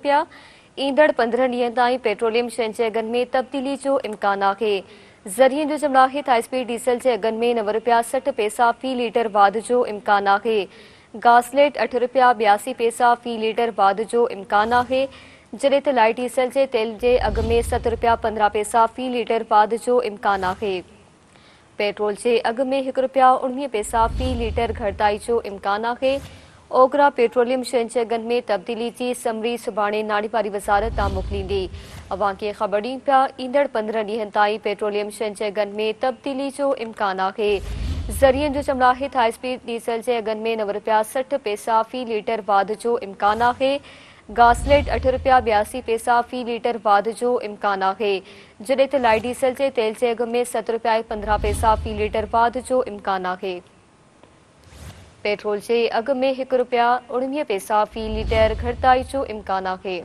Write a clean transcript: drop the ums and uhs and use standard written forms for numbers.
रुपया। ईंदड़ 15 ॾींहनि ताईं पेट्रोलियम शयुनि जे अघनि में तब्दीली जो इम्कान आहे। ज़रिए जो जमलाहित हाई स्पीड डीज़ल जे अघनि में 9 रुपया 60 पैसा फ़ी लीटर वाध जो इम्कान आहे। गासलेट 8 रुपया 82 पैसा फ़ी लीटर वाध जो इम्कान आहे, जॾहिं त लाइट डीज़ल जे तेल जे अघ में 7 रुपया 15 पैसा फ़ी लीटर वाध जो इम्कान आहे। पेट्रोल जे अघ में 1 रुपया 19 पैसा फ़ी लीटर घटिताई जो इम्कान आहे। ओगरा पेट्रोलियम शयुनि जे अघनि में तब्दीली जी समरी सुभाणे नाड़ीवारी वज़ारत तां मोकिलींदी। अवां खे ख़बर ॾियूं पिया, ईंदड़ 15 ॾींहनि ताईं पेट्रोलियम शयुनि जे अघनि में तब्दीली जो इम्कान आहे। ज़रिए जो जमलाहित हाई स्पीड डीज़ल जे अघनि में 9 रुपया 60 पैसा फ़ी लीटर वाध जो इम्कान आहे। गासलेट 8 रुपया 82 पैसा फ़ी लीटर वाध जो इम्कान आहे, जॾहिं त लाइट डीज़ल जे तेल जे अघ में 7 रुपया 15 पैसा फ़ी लीटर वाध जो इम्कान आहे। पेट्रोल जे अघ में 1 रुपया 19 पैसा फ़ी लीटर घटिताई जो इम्कान आहे।